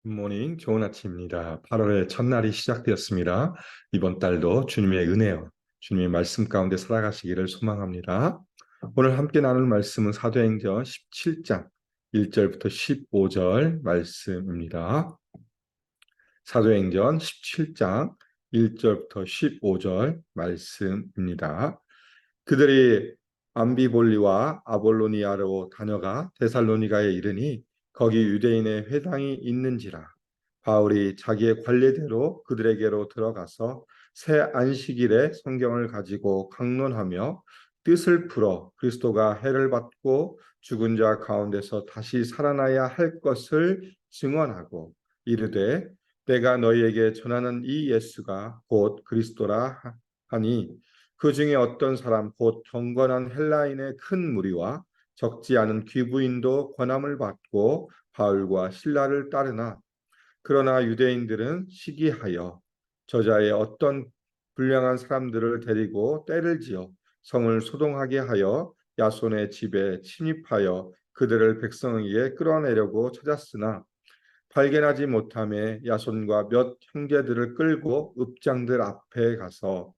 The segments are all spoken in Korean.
굿모닝, 좋은 아침입니다. 8월의 첫날이 시작되었습니다. 이번 달도 주님의 은혜요, 주님의 말씀 가운데 살아가시기를 소망합니다. 오늘 함께 나눌 말씀은 사도행전 17장 1절부터 15절 말씀입니다. 사도행전 17장 1절부터 15절 말씀입니다. 그들이 암비볼리와 아볼로니아로 다녀가 데살로니가에 이르니 거기 유대인의 회당이 있는지라. 바울이 자기의 관례대로 그들에게로 들어가서 새 안식일에 성경을 가지고 강론하며 뜻을 풀어 그리스도가 해를 받고 죽은 자 가운데서 다시 살아나야 할 것을 증언하고 이르되 내가 너희에게 전하는 이 예수가 곧 그리스도라 하니 그 중에 어떤 사람 곧 경건한 헬라인의 큰 무리와 적지 않은 귀부인도 권함을 받고 바울과 신라를 따르나 그러나 유대인들은 시기하여 저자의 어떤 불량한 사람들을 데리고 때를 지어 성을 소동하게 하여 야손의 집에 침입하여 그들을 백성에게 끌어내려고 찾았으나 발견하지 못함에 야손과 몇 형제들을 끌고 읍장들 앞에 가서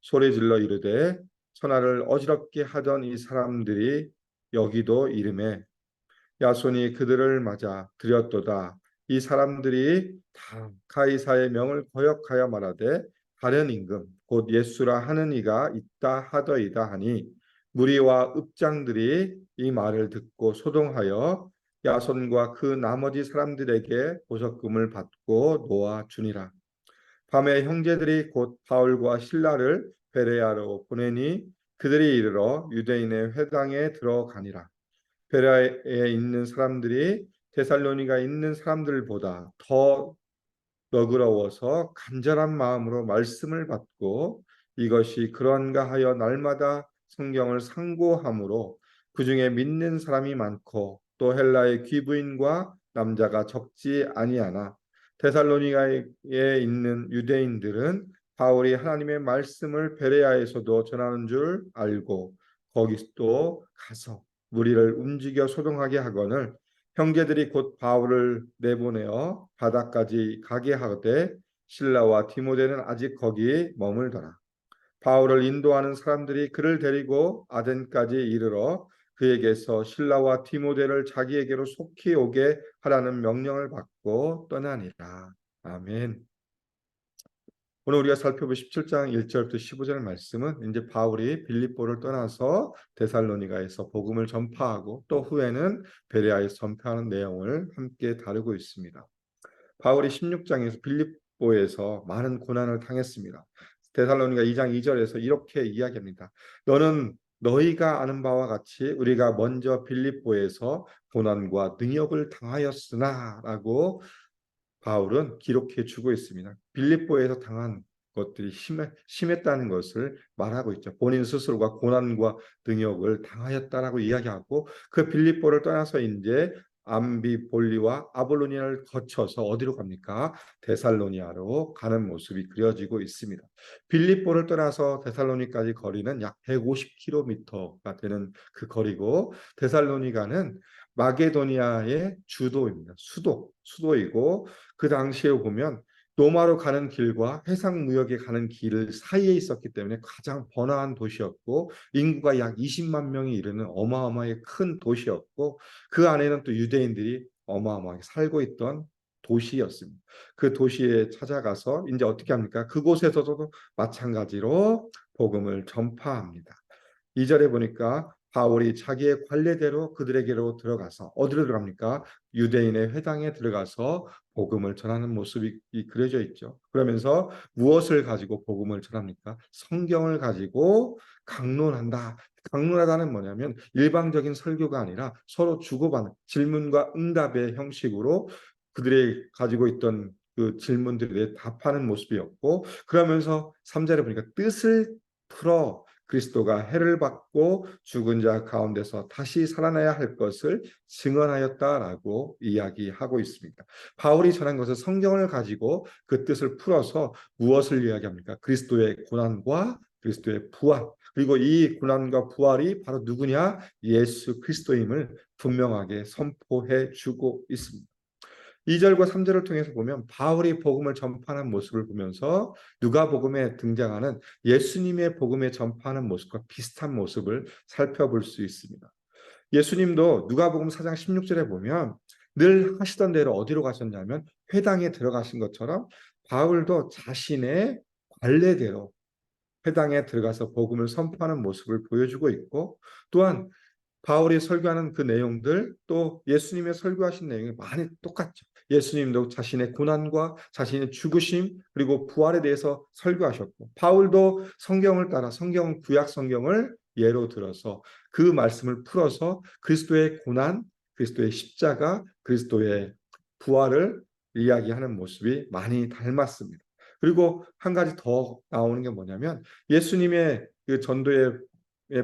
소리질러 이르되 천하를 어지럽게 하던 이 사람들이 여기도 이름에 야손이 그들을 맞아 들였도다. 이 사람들이 다 가이사의 명을 거역하여 말하되 다른 임금 곧 예수라 하는 이가 있다 하더이다 하니 무리와 읍장들이 이 말을 듣고 소동하여 야손과 그 나머지 사람들에게 보석금을 받고 놓아 주니라. 밤에 형제들이 곧 바울과 실라를 베레아로 보내니 그들이 이르러 유대인의 회당에 들어가니라. 베레아에 있는 사람들이 데살로니가에 있는 사람들보다 더 너그러워서 간절한 마음으로 말씀을 받고 이것이 그런가 하여 날마다 성경을 상고함으로 그 중에 믿는 사람이 많고 또 헬라의 귀부인과 남자가 적지 아니하나 데살로니가에 있는 유대인들은 바울이 하나님의 말씀을 베레아에서도 전하는 줄 알고 거기도 가서 무리를 움직여 소동하게 하거늘 형제들이 곧 바울을 내보내어 바다까지 가게 하되 실라와 디모데는 아직 거기 머물더라. 바울을 인도하는 사람들이 그를 데리고 아덴까지 이르러 그에게서 실라와 디모데를 자기에게로 속히 오게 하라는 명령을 받고 떠나니라. 아멘. 오늘 우리가 살펴볼 17장 1절부터 15절 말씀은 이제 바울이 빌립보를 떠나서 데살로니가에서 복음을 전파하고 또 후에는 베레아에서 전파하는 내용을 함께 다루고 있습니다. 바울이 16장에서 빌립보에서 많은 고난을 당했습니다. 데살로니가 2장 2절에서 이렇게 이야기합니다. 너는 너희가 아는 바와 같이 우리가 먼저 빌립보에서 고난과 능욕을 당하였으나 라고 바울은 기록해 주고 있습니다. 빌립보에서 당한 것들이 심했다는 것을 말하고 있죠. 본인 스스로가 고난과 능욕을 당하였다라고 이야기하고 그 빌립보를 떠나서 이제 암비볼리와 아볼로니아를 거쳐서 어디로 갑니까? 데살로니아로 가는 모습이 그려지고 있습니다. 빌립보를 떠나서 데살로니까지 거리는 약 150km가 되는 그 거리고 데살로니가는 마게도니아의 주도입니다. 수도이고 그 당시에 보면 로마로 가는 길과 해상 무역에 가는 길 사이에 있었기 때문에 가장 번화한 도시였고 인구가 약 20만 명이 이르는 어마어마하게 큰 도시였고 그 안에는 또 유대인들이 어마어마하게 살고 있던 도시였습니다. 그 도시에 찾아가서 이제 어떻게 합니까? 그곳에서도 마찬가지로 복음을 전파합니다. 2절에 보니까 바울이 자기의 관례대로 그들에게로 들어가서 어디로 들어갑니까? 유대인의 회당에 들어가서 복음을 전하는 모습이 그려져 있죠. 그러면서 무엇을 가지고 복음을 전합니까? 성경을 가지고 강론한다. 강론하다는 뭐냐면 일방적인 설교가 아니라 서로 주고받는 질문과 응답의 형식으로 그들이 가지고 있던 그 질문들에 답하는 모습이었고 그러면서 3절에 보니까 뜻을 풀어 그리스도가 해를 받고 죽은 자 가운데서 다시 살아나야 할 것을 증언하였다라고 이야기하고 있습니다. 바울이 전한 것은 성경을 가지고 그 뜻을 풀어서 무엇을 이야기합니까? 그리스도의 고난과 그리스도의 부활 그리고 이 고난과 부활이 바로 누구냐? 예수 그리스도임을 분명하게 선포해 주고 있습니다. 2절과 3절을 통해서 보면 바울이 복음을 전파하는 모습을 보면서 누가복음에 등장하는 예수님의 복음에 전파하는 모습과 비슷한 모습을 살펴볼 수 있습니다. 예수님도 누가복음 4장 16절에 보면 늘 하시던 대로 어디로 가셨냐면 회당에 들어가신 것처럼 바울도 자신의 관례대로 회당에 들어가서 복음을 선포하는 모습을 보여주고 있고, 또한 바울이 설교하는 그 내용들, 또 예수님의 설교하신 내용이 많이 똑같죠. 예수님도 자신의 고난과 자신의 죽으심 그리고 부활에 대해서 설교하셨고, 바울도 성경을 따라 성경 구약 성경을 예로 들어서 그 말씀을 풀어서 그리스도의 고난, 그리스도의 십자가, 그리스도의 부활을 이야기하는 모습이 많이 닮았습니다. 그리고 한 가지 더 나오는 게 뭐냐면 예수님의 그 전도의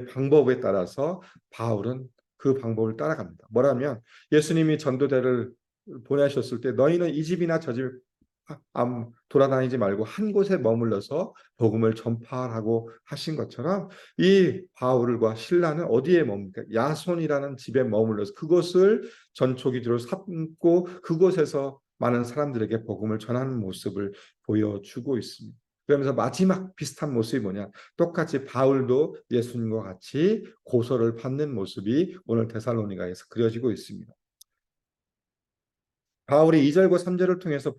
방법에 따라서 바울은 그 방법을 따라갑니다. 뭐라면 예수님이 전도대를 보내셨을 때 너희는 이 집이나 저 집 돌아다니지 말고 한 곳에 머물러서 복음을 전파하라고 하신 것처럼 이 바울과 신라는 어디에 머뭅니까? 야손이라는 집에 머물러서 그곳을 전초기지로 삼고 그곳에서 많은 사람들에게 복음을 전하는 모습을 보여주고 있습니다. 그러면서 마지막 비슷한 모습이 뭐냐? 똑같이 바울도 예수님과 같이 고소를 받는 모습이 오늘 데살로니가에서 그려지고 있습니다. 바울이 2절과 3절을 통해서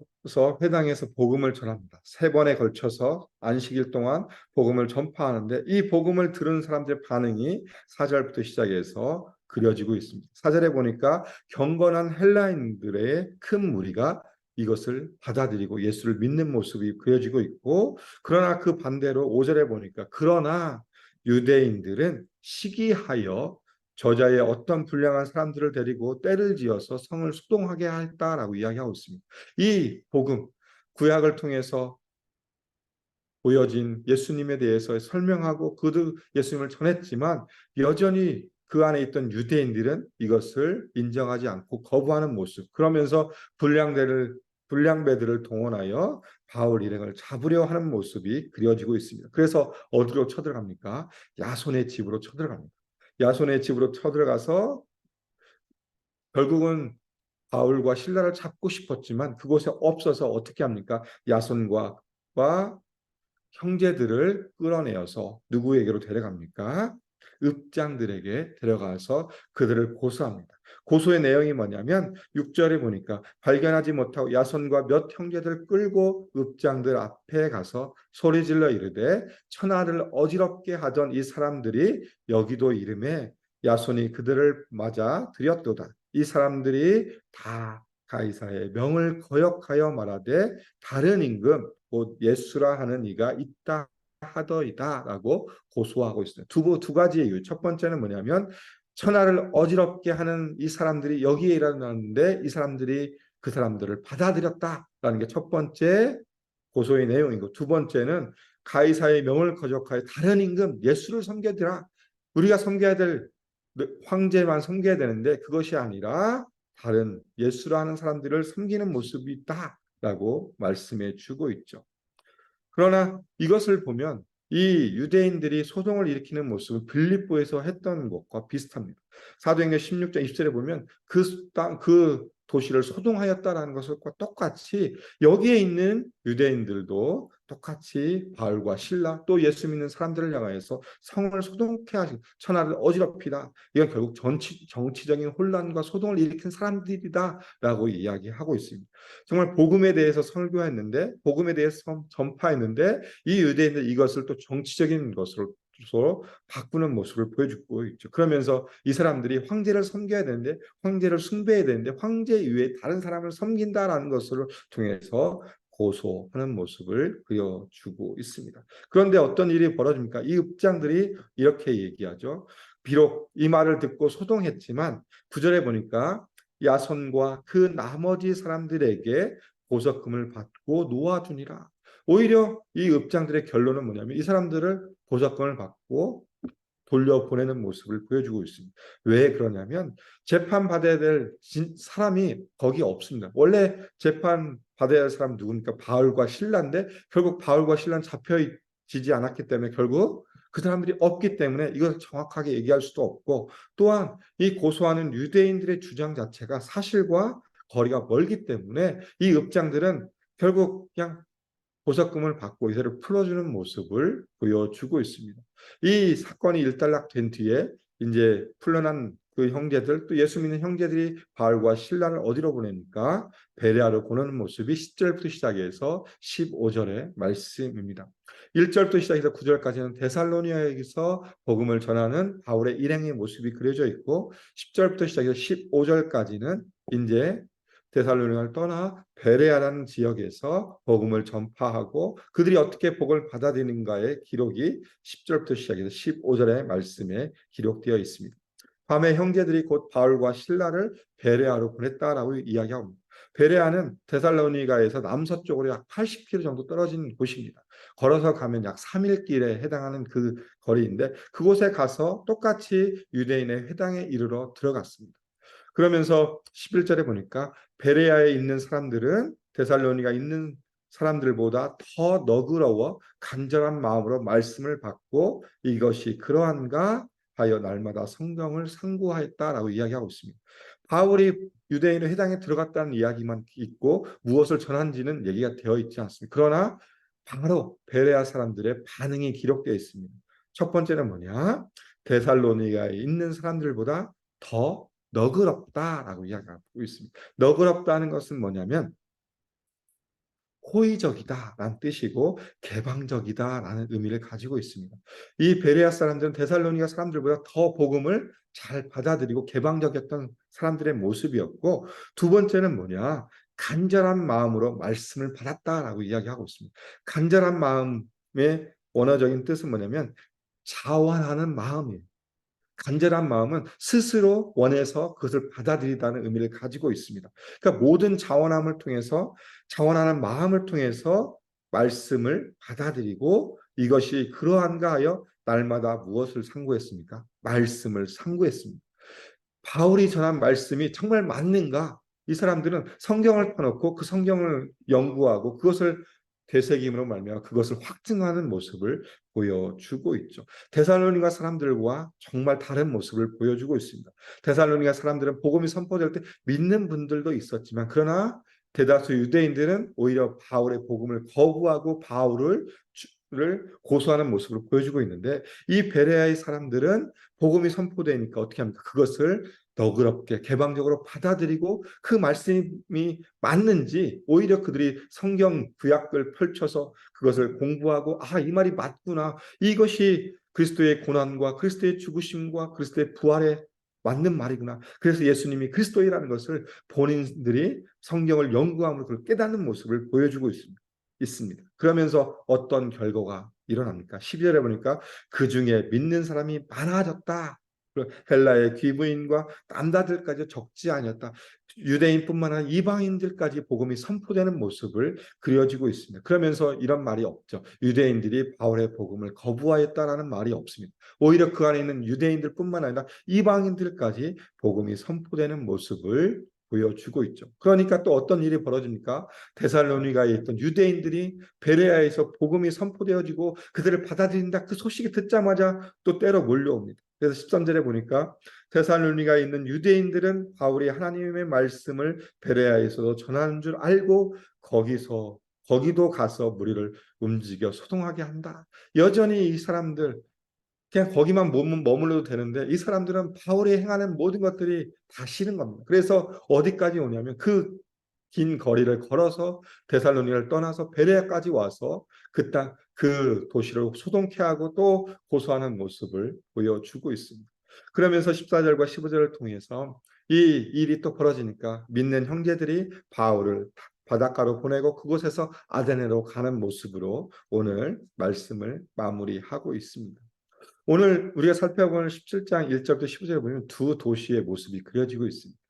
회당에서 복음을 전합니다. 3번에 걸쳐서 안식일 동안 복음을 전파하는데 이 복음을 들은 사람들의 반응이 4절부터 시작해서 그려지고 있습니다. 4절에 보니까 경건한 헬라인들의 큰 무리가 이것을 받아들이고 예수를 믿는 모습이 그려지고 있고, 그러나 그 반대로 5절에 보니까 그러나 유대인들은 시기하여 저자의 어떤 불량한 사람들을 데리고 때를 지어서 성을 수동하게 했다라고 이야기하고 있습니다. 이 복음, 구약을 통해서 보여진 예수님에 대해서 설명하고 그도 예수님을 전했지만 여전히 그 안에 있던 유대인들은 이것을 인정하지 않고 거부하는 모습, 그러면서 불량배들을 동원하여 바울 일행을 잡으려 하는 모습이 그려지고 있습니다. 그래서 어디로 쳐들어갑니까? 야손의 집으로 쳐들어갑니다. 야손의 집으로 쳐들어가서 결국은 바울과 신라를 잡고 싶었지만 그곳에 없어서 어떻게 합니까? 야손과 형제들을 끌어내어서 누구에게로 데려갑니까? 읍장들에게 데려가서 그들을 고소합니다. 고소의 내용이 뭐냐면 6절에 보니까 발견하지 못하고 야손과 몇 형제들 끌고 읍장들 앞에 가서 소리질러 이르되 천하를 어지럽게 하던 이 사람들이 여기도 이름에 야손이 그들을 맞아 들였도다. 이 사람들이 다 가이사의 명을 거역하여 말하되 다른 임금 곧 예수라 하는 이가 있다 하더이다라고 고소하고 있어요. 두 가지의 이유. 첫 번째는 뭐냐면 천하를 어지럽게 하는 이 사람들이 여기에 일어났는데 이 사람들이 그 사람들을 받아들였다라는 게 첫 번째 고소의 내용이고, 두 번째는 가이사의 명을 거역하여 다른 임금 예수를 섬겨드라. 우리가 섬겨야 될 황제만 섬겨야 되는데 그것이 아니라 다른 예수라 하는 사람들을 섬기는 모습이 있다라고 말씀해 주고 있죠. 그러나 이것을 보면 이 유대인들이 소동을 일으키는 모습은 빌립보에서 했던 것과 비슷합니다. 사도행전 16장 20절에 보면 그 도시를 소동하였다라는 것과 똑같이 여기에 있는 유대인들도 똑같이 바울과 실라 또 예수 믿는 사람들을 향하여서 성을 소동케 하신 천하를 어지럽히다. 이건 결국 정치적인 혼란과 소동을 일으킨 사람들이다라고 이야기하고 있습니다. 정말 복음에 대해서 설교했는데 복음에 대해서 전파했는데 이 유대인들 이것을 또 정치적인 것으로 바꾸는 모습을 보여주고 있죠. 그러면서 이 사람들이 황제를 섬겨야 되는데 황제를 숭배해야 되는데 황제 이외에 다른 사람을 섬긴다라는 것을 통해서 고소하는 모습을 그려주고 있습니다. 그런데 어떤 일이 벌어집니까? 이 읍장들이 이렇게 얘기하죠. 비록 이 말을 듣고 소동했지만 9절에 보니까 야손과 그 나머지 사람들에게 보석금을 받고 놓아주니라. 오히려 이 읍장들의 결론은 뭐냐면 이 사람들을 보석금을 받고 돌려보내는 모습을 보여주고 있습니다. 왜 그러냐면 재판 받아야 될 사람이 거기 없습니다. 원래 재판 받아야 할 사람은 누굽니까? 바울과 실라인데 결국 바울과 실라는 잡혀지지 않았기 때문에 결국 그 사람들이 없기 때문에 이걸 정확하게 얘기할 수도 없고, 또한 이 고소하는 유대인들의 주장 자체가 사실과 거리가 멀기 때문에 이 읍장들은 결국 그냥 보석금을 받고 이세를 풀어주는 모습을 보여주고 있습니다. 이 사건이 일단락된 뒤에 이제 풀려난 그 형제들, 또 예수 믿는 형제들이 바울과 실라를 어디로 보냅니까? 베레아로 보내는 모습이 10절부터 시작해서 15절의 말씀입니다. 1절부터 시작해서 9절까지는 데살로니가에서 복음을 전하는 바울의 일행의 모습이 그려져 있고, 10절부터 시작해서 15절까지는 이제 데살로니가를 떠나 베레아라는 지역에서 복음을 전파하고 그들이 어떻게 복음을 받아들이는가의 기록이 10절부터 시작해서 15절의 말씀에 기록되어 있습니다. 밤에 형제들이 곧 바울과 실라를 베레아로 보냈다라고 이야기합니다. 베레아는 데살로니가에서 남서쪽으로 약 80km 정도 떨어진 곳입니다. 걸어서 가면 약 3일 길에 해당하는 그 거리인데, 그곳에 가서 똑같이 유대인의 회당에 이르러 들어갔습니다. 그러면서 11절에 보니까 베레아에 있는 사람들은 데살로니가 있는 사람들보다 더 너그러워 간절한 마음으로 말씀을 받고 이것이 그러한가 하여 날마다 성경을 상고하였다라고 이야기하고 있습니다. 바울이 유대인의 회당에 들어갔다는 이야기만 있고 무엇을 전한지는 얘기가 되어 있지 않습니다. 그러나 바로 베레아 사람들의 반응이 기록되어 있습니다. 첫 번째는 뭐냐? 데살로니가에 있는 사람들보다 더 너그럽다라고 이야기하고 있습니다. 너그럽다는 것은 뭐냐면 호의적이다라는 뜻이고 개방적이다라는 의미를 가지고 있습니다. 이 베레아 사람들은 데살로니가 사람들보다 더 복음을 잘 받아들이고 개방적이었던 사람들의 모습이었고, 두 번째는 뭐냐? 간절한 마음으로 말씀을 받았다라고 이야기하고 있습니다. 간절한 마음의 원어적인 뜻은 뭐냐면 자원하는 마음이에요. 간절한 마음은 스스로 원해서 그것을 받아들이다는 의미를 가지고 있습니다. 그러니까 모든 자원함을 통해서, 자원하는 마음을 통해서 말씀을 받아들이고 이것이 그러한가 하여 날마다 무엇을 상고했습니까? 말씀을 상고했습니다. 바울이 전한 말씀이 정말 맞는가? 이 사람들은 성경을 펴놓고 그 성경을 연구하고 그것을 되새김으로 말미암아 그것을 확증하는 모습을 보여주고 있죠. 데살로니가 사람들과 정말 다른 모습을 보여주고 있습니다. 데살로니가 사람들은 복음이 선포될 때 믿는 분들도 있었지만, 그러나 대다수 유대인들은 오히려 바울의 복음을 거부하고 바울을 고소하는 모습을 보여주고 있는데, 이 베레아의 사람들은 복음이 선포되니까 어떻게 합니까? 그것을 너그럽게 개방적으로 받아들이고 그 말씀이 맞는지 오히려 그들이 성경 구약을 펼쳐서 그것을 공부하고, 아, 이 말이 맞구나, 이것이 그리스도의 고난과 그리스도의 죽으심과 그리스도의 부활에 맞는 말이구나, 그래서 예수님이 그리스도이라는 것을 본인들이 성경을 연구함으로 그걸 깨닫는 모습을 보여주고 있습니다. 그러면서 어떤 결과가 일어납니까? 12절에 보니까 그 중에 믿는 사람이 많아졌다. 헬라의 귀부인과 남자들까지 적지 아니었다. 유대인뿐만 아니라 이방인들까지 복음이 선포되는 모습을 그려지고 있습니다. 그러면서 이런 말이 없죠. 유대인들이 바울의 복음을 거부하였다라는 말이 없습니다. 오히려 그 안에 있는 유대인들뿐만 아니라 이방인들까지 복음이 선포되는 모습을 보여주고 있죠. 그러니까 또 어떤 일이 벌어집니까? 데살로니가에 있던 유대인들이 베레아에서 복음이 선포되어지고 그들을 받아들인다, 그 소식이 듣자마자 또 때로 몰려옵니다. 그래서 13절에 보니까 데살로니가에 있는 유대인들은 바울이 하나님의 말씀을 베레아에서도 전하는 줄 알고 거기도 가서 무리를 움직여 소동하게 한다. 여전히 이 사람들 그냥 거기만 머물러도 되는데 이 사람들은 바울이 행하는 모든 것들이 다 싫은 겁니다. 그래서 어디까지 오냐면 그 긴 거리를 걸어서 데살로니가를 떠나서 베레아까지 와서 그 도시를 소동케 하고 또 고소하는 모습을 보여주고 있습니다. 그러면서 14절과 15절을 통해서 이 일이 또 벌어지니까 믿는 형제들이 바울을 바닷가로 보내고 그곳에서 아데네로 가는 모습으로 오늘 말씀을 마무리하고 있습니다. 오늘 우리가 살펴보는 17장 1절부터 15절에 보면 두 도시의 모습이 그려지고 있습니다.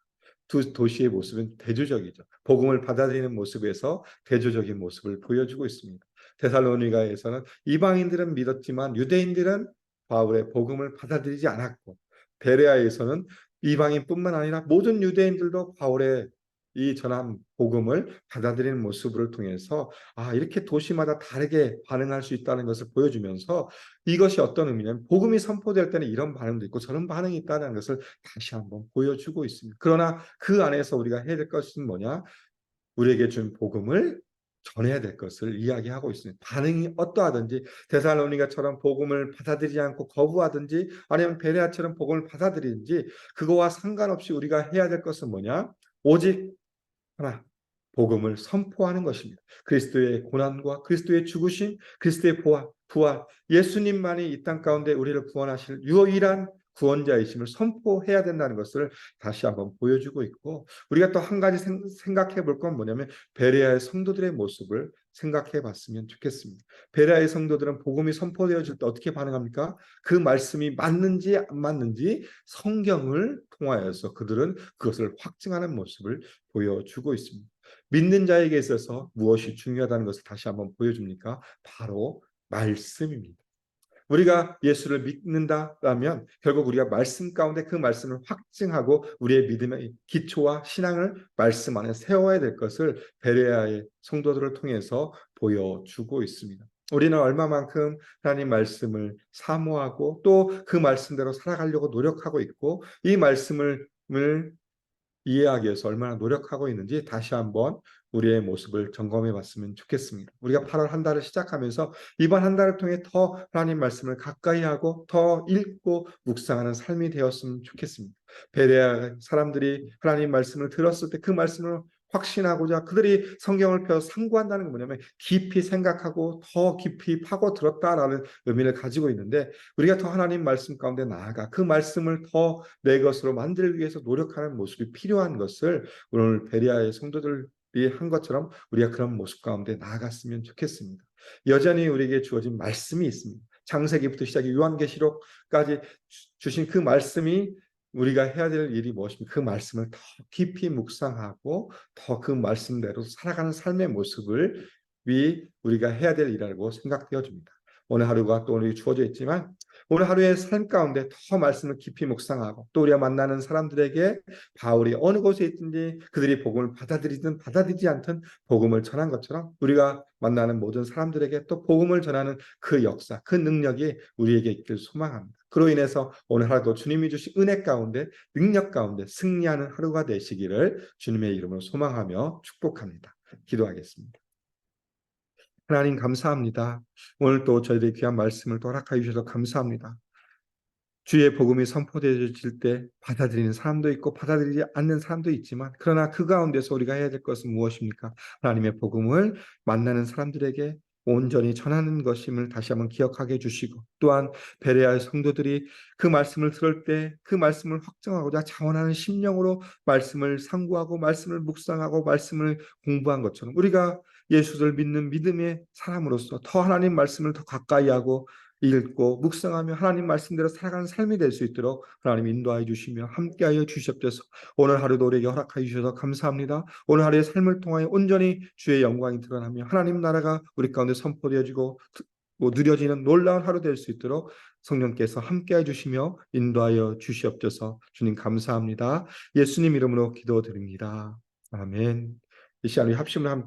두 도시의 모습은 대조적이죠. 복음을 받아들이는 모습에서 대조적인 모습을 보여주고 있습니다. 데살로니가에서는 이방인들은 믿었지만 유대인들은 바울의 복음을 받아들이지 않았고, 베레아에서는 이방인뿐만 아니라 모든 유대인들도 바울의 이 전한 복음을 받아들이는 모습을 통해서 이렇게 도시마다 다르게 반응할 수 있다는 것을 보여주면서 이것이 어떤 의미냐면 복음이 선포될 때는 이런 반응도 있고 저런 반응이 있다는 것을 다시 한번 보여주고 있습니다. 그러나 그 안에서 우리가 해야 될 것은 뭐냐? 우리에게 준 복음을 전해야 될 것을 이야기하고 있습니다. 반응이 어떠하든지 데살로니가처럼 복음을 받아들이지 않고 거부하든지 아니면 베레아처럼 복음을 받아들이든지 그거와 상관없이 우리가 해야 될 것은 뭐냐? 오직 하나, 복음을 선포하는 것입니다. 그리스도의 고난과 그리스도의 죽으심, 그리스도의 부활, 예수님만이 이 땅 가운데 우리를 구원하실 유일한 구원자이심을 선포해야 된다는 것을 다시 한번 보여주고 있고, 우리가 또 한 가지 생각해 볼 건 뭐냐면 베레아의 성도들의 모습을 생각해 봤으면 좋겠습니다. 베레아의 성도들은 복음이 선포되어질 때 어떻게 반응합니까? 그 말씀이 맞는지 안 맞는지 성경을 통하여서 그들은 그것을 확증하는 모습을 보여주고 있습니다. 믿는 자에게 있어서 무엇이 중요하다는 것을 다시 한번 보여줍니까? 바로 말씀입니다. 우리가 예수를 믿는다라면 결국 우리가 말씀 가운데 그 말씀을 확증하고 우리의 믿음의 기초와 신앙을 말씀 안에 세워야 될 것을 베레아의 성도들을 통해서 보여주고 있습니다. 우리는 얼마만큼 하나님 말씀을 사모하고 또 그 말씀대로 살아가려고 노력하고 있고 이 말씀을 이해하기 위해서 얼마나 노력하고 있는지 다시 한번 우리의 모습을 점검해 봤으면 좋겠습니다. 우리가 8월 한 달을 시작하면서 이번 한 달을 통해 더 하나님 말씀을 가까이 하고 더 읽고 묵상하는 삶이 되었으면 좋겠습니다. 베레아 사람들이 하나님 말씀을 들었을 때 그 말씀을 확신하고자 그들이 성경을 펴서 상고한다는 건 뭐냐면 깊이 생각하고 더 깊이 파고 들었다라는 의미를 가지고 있는데 우리가 더 하나님 말씀 가운데 나아가 그 말씀을 더 내 것으로 만들기 위해서 노력하는 모습이 필요한 것을 오늘 베레아의 성도들이 한 것처럼 우리가 그런 모습 가운데 나아갔으면 좋겠습니다. 여전히 우리에게 주어진 말씀이 있습니다. 창세기부터 시작해 요한계시록까지 주신 그 말씀이 우리가 해야 될 일이 무엇입니까? 그 말씀을 더 깊이 묵상하고 더 그 말씀대로 살아가는 삶의 모습을 우리가 해야 될 일이라고 생각되어집니다. 오늘 하루가 또 우리 주어져 있지만 오늘 하루의 삶 가운데 더 말씀을 깊이 묵상하고 또 우리가 만나는 사람들에게 바울이 어느 곳에 있든지 그들이 복음을 받아들이든 받아들이지 않든 복음을 전한 것처럼 우리가 만나는 모든 사람들에게 또 복음을 전하는 그 역사, 그 능력이 우리에게 있길 소망합니다. 그로 인해서 오늘 하루도 주님이 주신 은혜 가운데 능력 가운데 승리하는 하루가 되시기를 주님의 이름으로 소망하며 축복합니다. 기도하겠습니다. 하나님 감사합니다. 오늘 또 저희들의 귀한 말씀을 또 허락하여 주셔서 감사합니다. 주의 복음이 선포되어질 때 받아들이는 사람도 있고 받아들이지 않는 사람도 있지만 그러나 그 가운데서 우리가 해야 될 것은 무엇입니까? 하나님의 복음을 만나는 사람들에게 온전히 전하는 것임을 다시 한번 기억하게 해주시고 또한 베레아의 성도들이 그 말씀을 들을 때 그 말씀을 확정하고자 자원하는 심령으로 말씀을 상고하고 말씀을 묵상하고 말씀을 공부한 것처럼 우리가 예수를 믿는 믿음의 사람으로서 더 하나님 말씀을 더 가까이 하고 읽고 묵상하며 하나님 말씀대로 살아가는 삶이 될 수 있도록 하나님 인도하여 주시며 함께하여 주시옵소서. 오늘 하루도 우리에게 허락하여 주셔서 감사합니다. 오늘 하루의 삶을 통하여 온전히 주의 영광이 드러나며 하나님 나라가 우리 가운데 선포되어지고 누려지는 놀라운 하루 될 수 있도록 성령께서 함께해 주시며 인도하여 주시옵소서. 주님 감사합니다. 예수님 이름으로 기도드립니다. 아멘. 이 시간 우리 합심을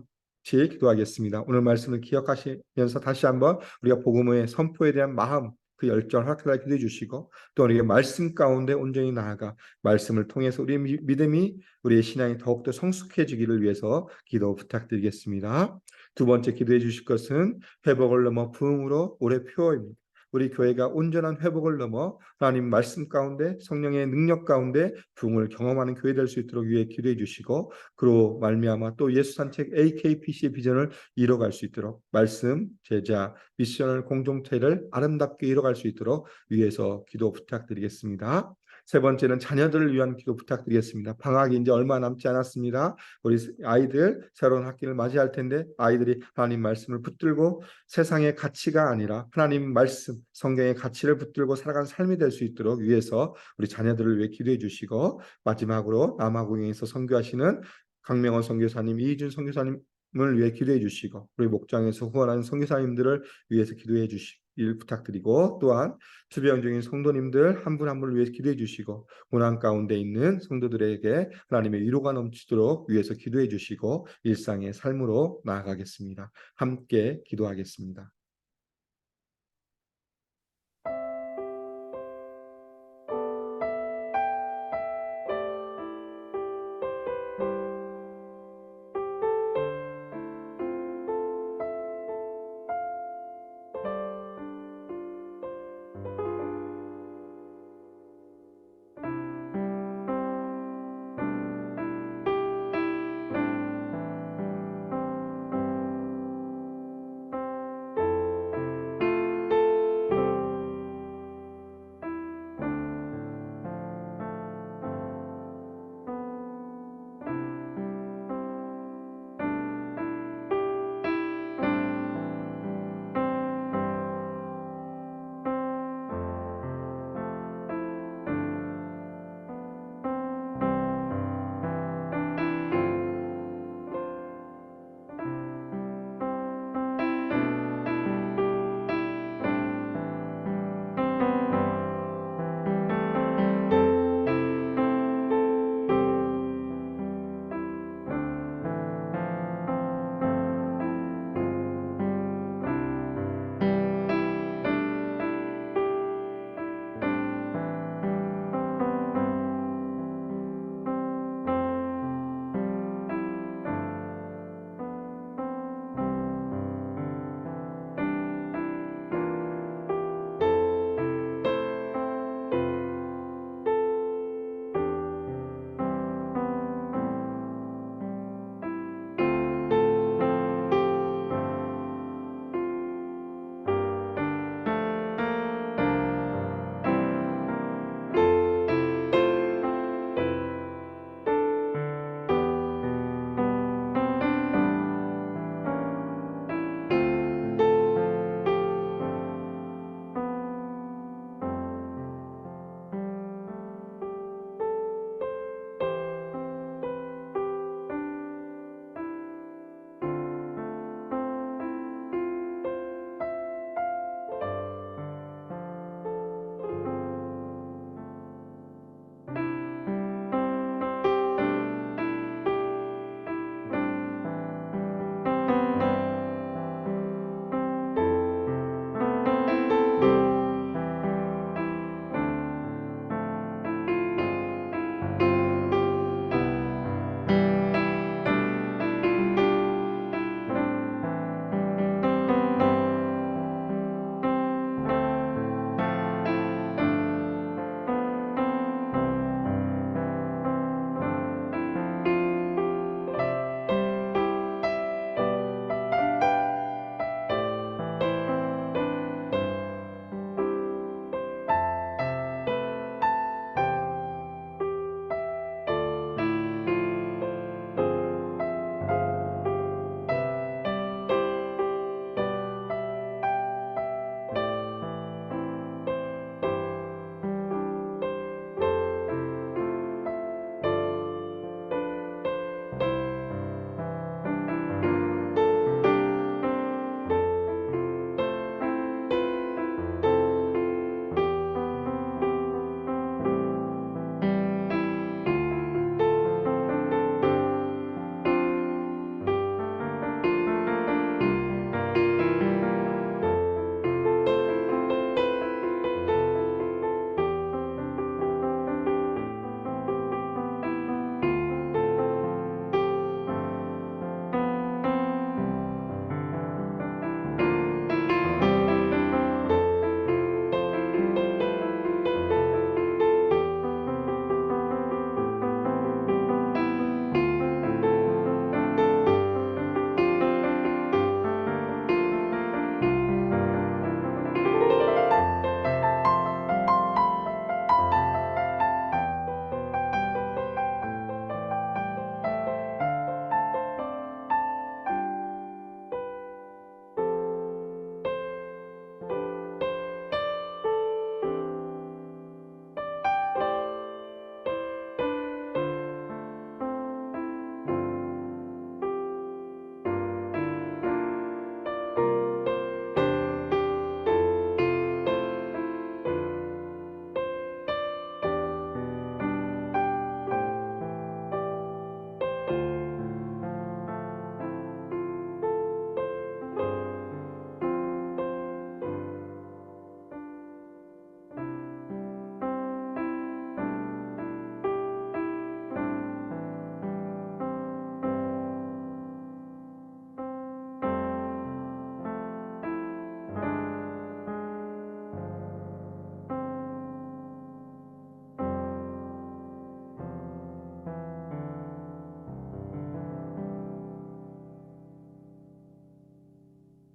같이 기도하겠습니다. 오늘 말씀을 기억하시면서 다시 한번 우리가 복음의 선포에 대한 마음 그 열정 허락하여 기도해 주시고 또 우리의 말씀 가운데 온전히 나아가 말씀을 통해서 우리의 믿음이 우리의 신앙이 더욱더 성숙해지기를 위해서 기도 부탁드리겠습니다. 두 번째 기도해 주실 것은 회복을 넘어 부흥으로 올해 표어입니다. 우리 교회가 온전한 회복을 넘어 하나님 말씀 가운데 성령의 능력 가운데 부흥을 경험하는 교회 될 수 있도록 위해 기도해 주시고 그로 말미암아 또 예수 산책 AKPC의 비전을 이뤄갈 수 있도록 말씀, 제자, 미셔널 공동체를 아름답게 이뤄갈 수 있도록 위해서 기도 부탁드리겠습니다. 세 번째는 자녀들을 위한 기도 부탁드리겠습니다. 방학이 이제 얼마 남지 않았습니다. 우리 아이들 새로운 학기를 맞이할 텐데 아이들이 하나님 말씀을 붙들고 세상의 가치가 아니라 하나님 말씀, 성경의 가치를 붙들고 살아가는 삶이 될 수 있도록 위해서 우리 자녀들을 위해 기도해 주시고 마지막으로 남아공에서 선교하시는 강명원 선교사님, 이희준 선교사님을 위해 기도해 주시고 우리 목장에서 후원하는 선교사님들을 위해서 기도해 주시고 일 부탁드리고 또한 주변 중인 성도님들 한 분 한 분을 위해서 기도해 주시고 고난 가운데 있는 성도들에게 하나님의 위로가 넘치도록 위해서 기도해 주시고 일상의 삶으로 나아가겠습니다. 함께 기도하겠습니다.